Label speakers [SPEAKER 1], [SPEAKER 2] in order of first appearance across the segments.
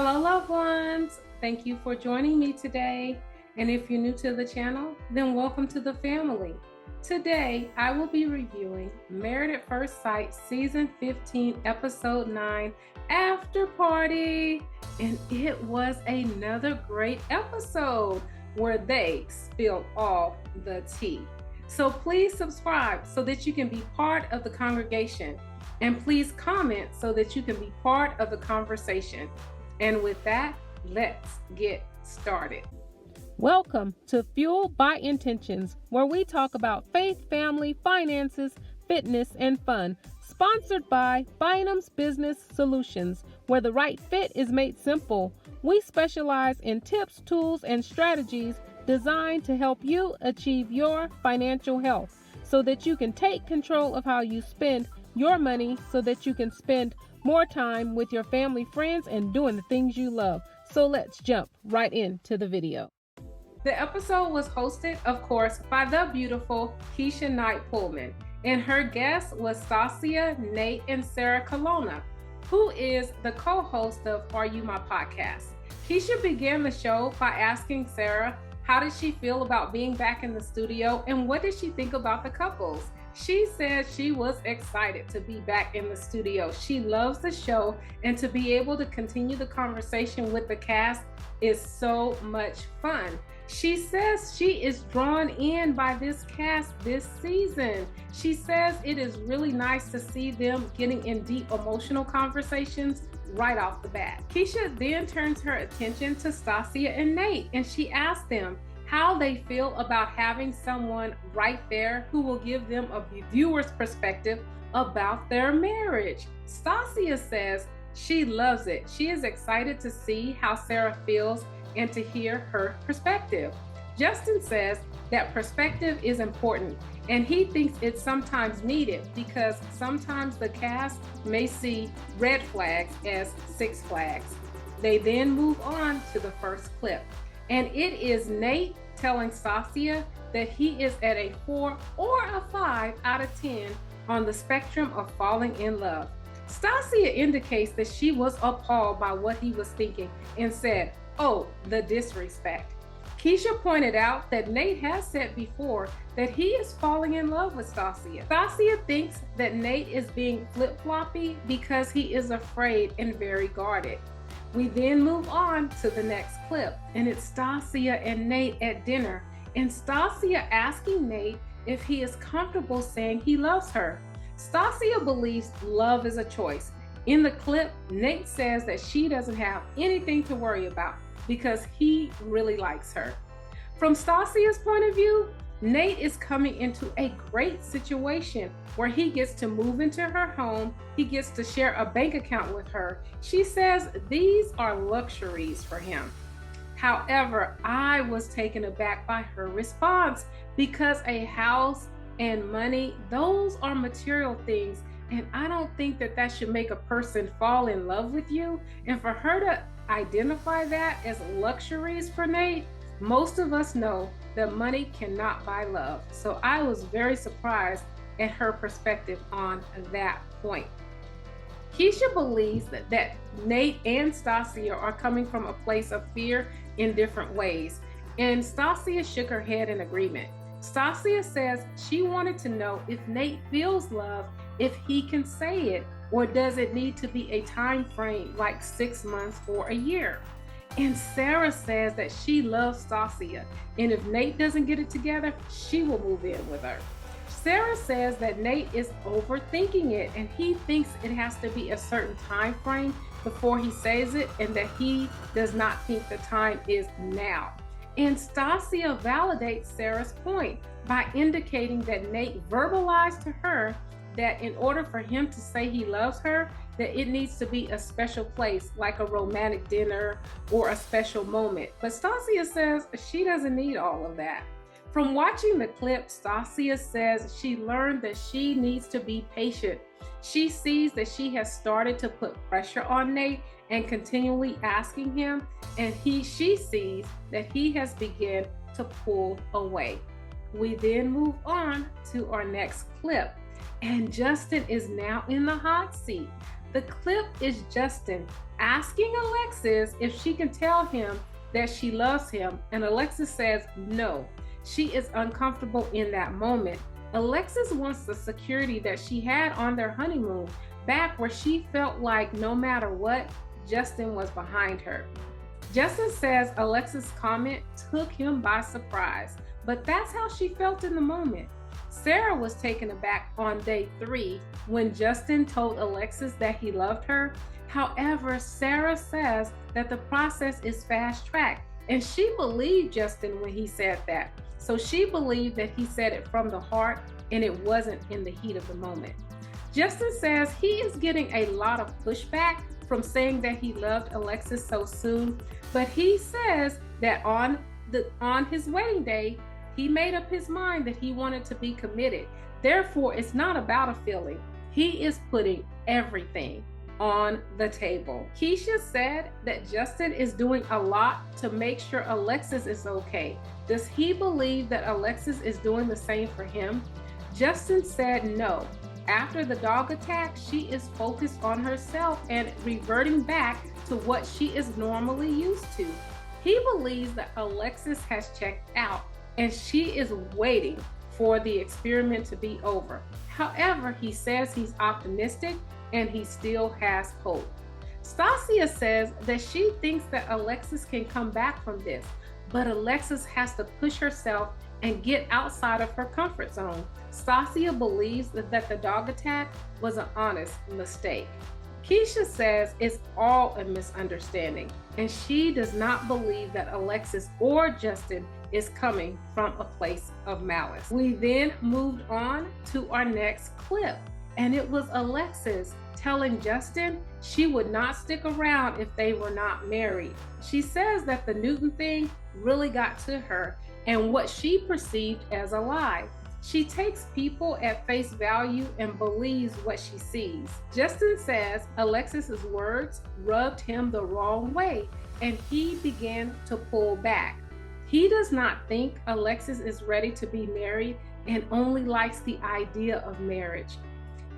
[SPEAKER 1] Hello, loved ones. Thank you for joining me today. And if you're new to the channel, then welcome to the family. Today, I will be reviewing Married at First Sight Season 15, Episode 9, Afterparty. And it was another great episode where they spilled all the tea. So please subscribe so that you can be part of the congregation. And please comment so that you can be part of the conversation. And with that, let's get started.
[SPEAKER 2] Welcome to Fueled by Intentions, where we talk about faith, family, finances, fitness, and fun. Sponsored by Bynum's Business Solutions, where the right fit is made simple. We specialize in tips, tools, and strategies designed to help you achieve your financial health so that you can take control of how you spend your money so that you can spend more time with your family, friends, and doing the things you love. So let's jump right into the video.
[SPEAKER 1] The episode was hosted, of course, by the beautiful Keshia Knight Pullam, and her guest was Stacia, Nate, and Sarah Colonna, who is the co-host of Are You My Podcast. Keshia began the show by asking Sarah, how did she feel about being back in the studio, and what did she think about the couples? She said she was excited to be back in the studio. She loves the show, and to be able to continue the conversation with the cast is so much fun. She says she is drawn in by this cast this season. She says it is really nice to see them getting in deep emotional conversations right off the bat. Keshia then turns her attention to Stacia and Nate, and she asks them how they feel about having someone right there who will give them a viewer's perspective about their marriage. Stacia says she loves it. She is excited to see how Sarah feels and to hear her perspective. Justin says that perspective is important, and he thinks it's sometimes needed because sometimes the cast may see red flags as six flags. They then move on to the first clip, and it is Nate telling Stacia that he is at a 4 or a 5 out of 10 on the spectrum of falling in love. Stacia indicates that she was appalled by what he was thinking and said, "Oh, the disrespect." Keshia pointed out that Nate has said before that he is falling in love with Stacia. Stacia thinks that Nate is being flip-floppy because he is afraid and very guarded. We then move on to the next clip, and it's Stacia and Nate at dinner, and Stacia asking Nate if he is comfortable saying he loves her. Stacia believes love is a choice. In the clip, Nate says that she doesn't have anything to worry about because he really likes her. From Stacia's point of view, Nate is coming into a great situation where he gets to move into her home. He gets to share a bank account with her. She says these are luxuries for him. However, I was taken aback by her response because a house and money, those are material things. And I don't think that that should make a person fall in love with you. And for her to identify that as luxuries for Nate, most of us know that money cannot buy love. So I was very surprised at her perspective on that point. Keshia believes that Nate and Stacia are coming from a place of fear in different ways. And Stacia shook her head in agreement. Stacia says she wanted to know if Nate feels love, if he can say it, or does it need to be a time frame like 6 months or a year? And Sarah says that she loves Stacia, and if Nate doesn't get it together, she will move in with her. Sarah says that Nate is overthinking it, and he thinks it has to be a certain time frame before he says it, and that he does not think the time is now. And Stacia validates Sarah's point by indicating that Nate verbalized to her that in order for him to say he loves her, that it needs to be a special place, like a romantic dinner or a special moment. But Stacia says she doesn't need all of that. From watching the clip, Stacia says she learned that she needs to be patient. She sees that she has started to put pressure on Nate and continually asking him, and she sees that he has begun to pull away. We then move on to our next clip, and Justin is now in the hot seat. The clip is Justin asking Alexis if she can tell him that she loves him, and Alexis says no. She is uncomfortable in that moment. Alexis wants the security that she had on their honeymoon, back where she felt like no matter what, Justin was behind her. Justin says Alexis' comment took him by surprise, but that's how she felt in the moment. Sarah was taken aback on day 3 when Justin told Alexis that he loved her. However, Sarah says that the process is fast-tracked, and she believed Justin when he said that. So she believed that he said it from the heart and it wasn't in the heat of the moment. Justin says he is getting a lot of pushback from saying that he loved Alexis so soon, but he says that on his wedding day, he made up his mind that he wanted to be committed. Therefore, it's not about a feeling. He is putting everything on the table. Keshia said that Justin is doing a lot to make sure Alexis is okay. Does he believe that Alexis is doing the same for him? Justin said no. After the dog attack, she is focused on herself and reverting back to what she is normally used to. He believes that Alexis has checked out and she is waiting for the experiment to be over. However, he says he's optimistic and he still has hope. Stacia says that she thinks that Alexis can come back from this, but Alexis has to push herself and get outside of her comfort zone. Stacia believes that the dog attack was an honest mistake. Keshia says it's all a misunderstanding, and she does not believe that Alexis or Justin is coming from a place of malice. We then moved on to our next clip, and it was Alexis telling Justin she would not stick around if they were not married. She says that the Newton thing really got to her and what she perceived as a lie. She takes people at face value and believes what she sees. Justin says Alexis's words rubbed him the wrong way and he began to pull back. He does not think Alexis is ready to be married and only likes the idea of marriage.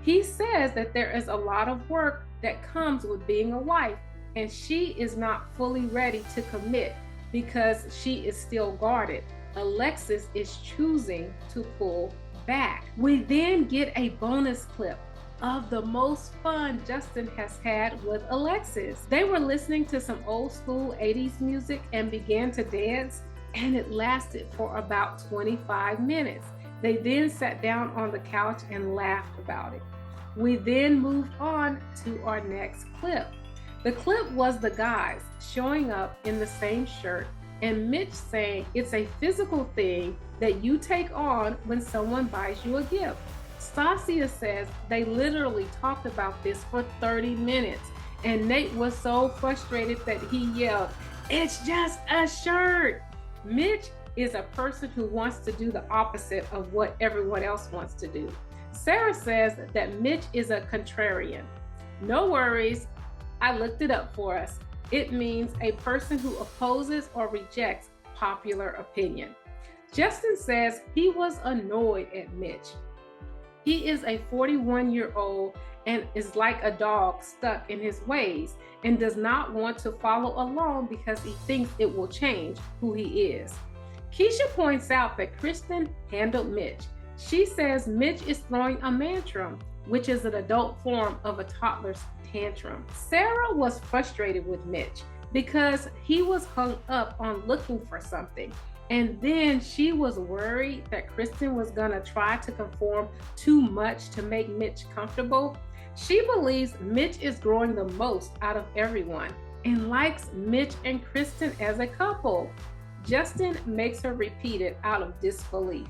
[SPEAKER 1] He says that there is a lot of work that comes with being a wife and she is not fully ready to commit because she is still guarded. Alexis is choosing to pull back. We then get a bonus clip of the most fun Justin has had with Alexis. They were listening to some old school 80s music and began to dance, and it lasted for about 25 minutes. They then sat down on the couch and laughed about it. We then moved on to our next clip. The clip was the guys showing up in the same shirt and Mitch saying it's a physical thing that you take on when someone buys you a gift. Stacia says they literally talked about this for 30 minutes and Nate was so frustrated that he yelled, "It's just a shirt." Mitch is a person who wants to do the opposite of what everyone else wants to do. Sarah says that Mitch is a contrarian. No worries, I looked it up for us. It means a person who opposes or rejects popular opinion. Justin says he was annoyed at Mitch. He is a 41-year-old and is like a dog stuck in his ways and does not want to follow along because he thinks it will change who he is. Keshia points out that Krysten handled Mitch. She says Mitch is throwing a tantrum, which is an adult form of a toddler's tantrum. Sarah was frustrated with Mitch because he was hung up on looking for something. And then she was worried that Krysten was gonna try to conform too much to make Mitch comfortable. She believes Mitch is growing the most out of everyone and likes Mitch and Kristen as a couple. Justin makes her repeat it out of disbelief.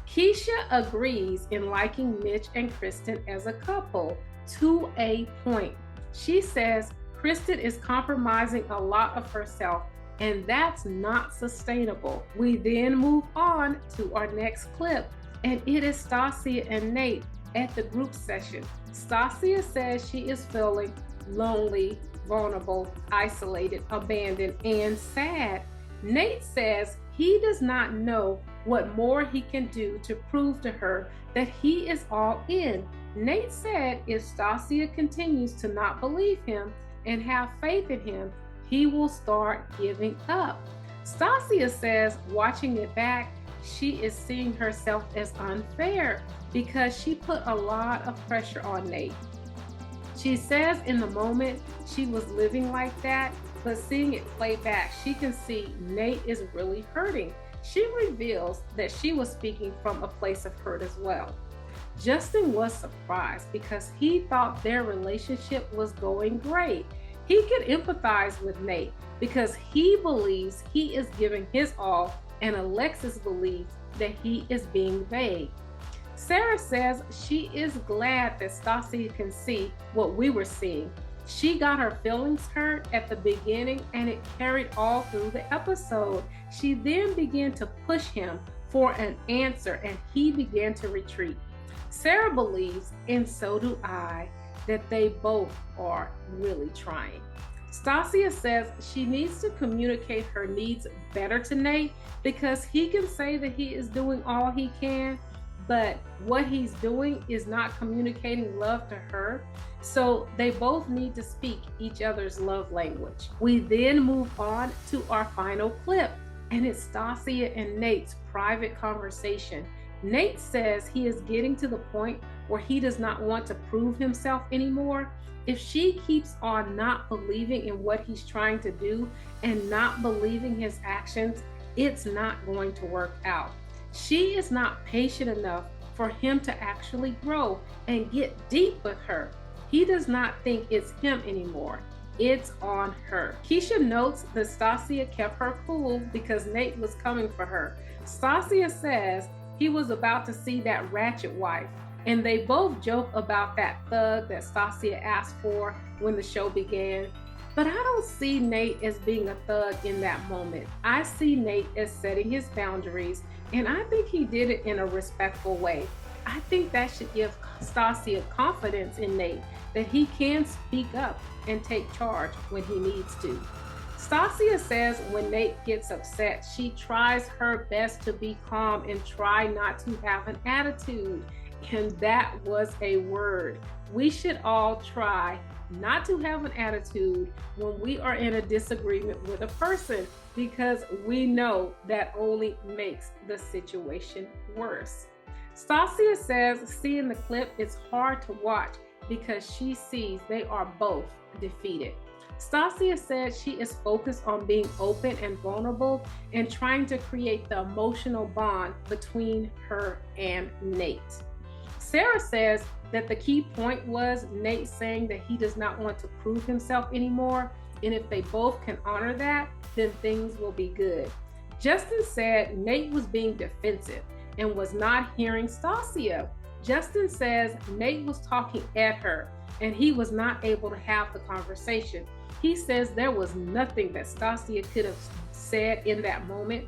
[SPEAKER 1] Keshia agrees in liking Mitch and Kristen as a couple to a point. She says Kristen is compromising a lot of herself and that's not sustainable. We then move on to our next clip and it is Stacia and Nate at the group session. Stacia says she is feeling lonely, vulnerable, isolated, abandoned, and sad. Nate says he does not know what more he can do to prove to her that he is all in. Nate said if Stacia continues to not believe him and have faith in him, he will start giving up. Stacia says, watching it back, she is seeing herself as unfair because she put a lot of pressure on Nate. She says in the moment she was living like that, but seeing it play back, she can see Nate is really hurting. She reveals that she was speaking from a place of hurt as well. Justin was surprised because he thought their relationship was going great. He could empathize with Nate because he believes he is giving his all, and Alexis believes that he is being vague. Sarah says she is glad that Stacia can see what we were seeing. She got her feelings hurt at the beginning and it carried all through the episode. She then began to push him for an answer and he began to retreat. Sarah believes, and so do I, that they both are really trying. Stacia says she needs to communicate her needs better to Nate because he can say that he is doing all he can, but what he's doing is not communicating love to her. So they both need to speak each other's love language. We then move on to our final clip, and it's Stacia and Nate's private conversation. Nate says he is getting to the point where he does not want to prove himself anymore. If she keeps on not believing in what he's trying to do and not believing his actions, it's not going to work out. She is not patient enough for him to actually grow and get deep with her. He does not think it's him anymore. It's on her. Keshia notes that Stacia kept her cool because Nate was coming for her. Stacia says he was about to see that ratchet wife, and they both joke about that thug that Stacia asked for when the show began. But I don't see Nate as being a thug in that moment. I see Nate as setting his boundaries, and I think he did it in a respectful way. I think that should give Stacia confidence in Nate that he can speak up and take charge when he needs to. Stacia says when Nate gets upset, she tries her best to be calm and try not to have an attitude. And that was a word. We should all try not to have an attitude when we are in a disagreement with a person, because we know that only makes the situation worse. Stacia says seeing the clip is hard to watch because she sees they are both defeated. Stacia said she is focused on being open and vulnerable and trying to create the emotional bond between her and Nate. Sarah says that the key point was Nate saying that he does not want to prove himself anymore, and if they both can honor that, then things will be good. Justin said Nate was being defensive and was not hearing Stacia. Justin says Nate was talking at her and he was not able to have the conversation. He says there was nothing that Stacia could have said in that moment.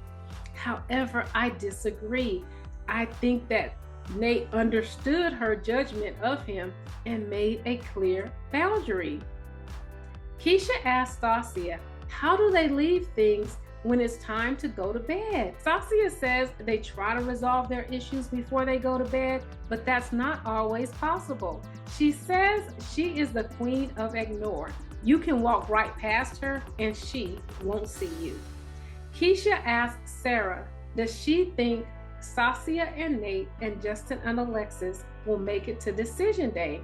[SPEAKER 1] However, I disagree. I think that Nate understood her judgment of him and made a clear boundary. Keshia asked Stacia, how do they leave things when it's time to go to bed? Stacia says they try to resolve their issues before they go to bed, but that's not always possible. She says she is the queen of ignore. You can walk right past her and she won't see you. Keshia asked Sarah, does she think Stacia and Nate and Justin and Alexis will make it to decision day?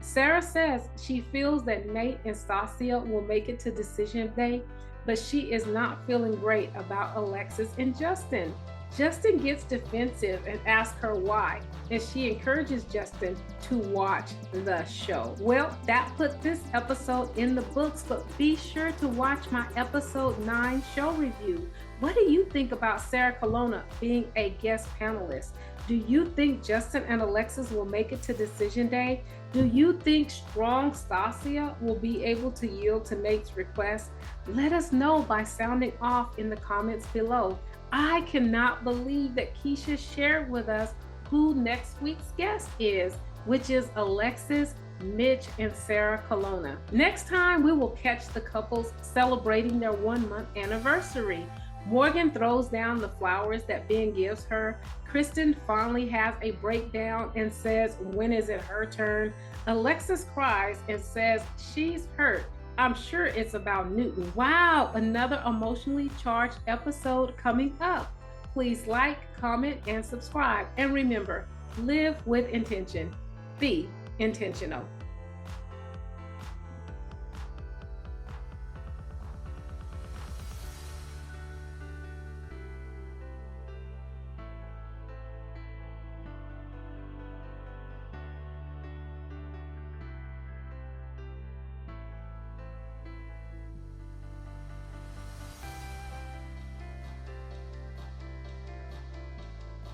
[SPEAKER 1] Sarah says she feels that Nate and Stacia will make it to decision day, but she is not feeling great about Alexis and Justin. Justin gets defensive and asks her why, and she encourages Justin to watch the show. Well, that put this episode in the books, but be sure to watch my episode 9 show review. What do you think about Sarah Colonna being a guest panelist? Do you think Justin and Alexis will make it to decision day? Do you think strong Stacia will be able to yield to Nate's request? Let us know by sounding off in the comments below. I cannot believe that Keshia shared with us who next week's guest is, which is Alexis, Mitch, and Sarah Colonna. Next time, we will catch the couples celebrating their 1-month anniversary. Morgan throws down the flowers that Binh gives her. Krysten finally has a breakdown and says, when is it her turn? Alexis cries and says she's hurt. I'm sure it's about Newton. Wow, another emotionally charged episode coming up. Please like, comment, and subscribe. And remember, live with intention. Be intentional.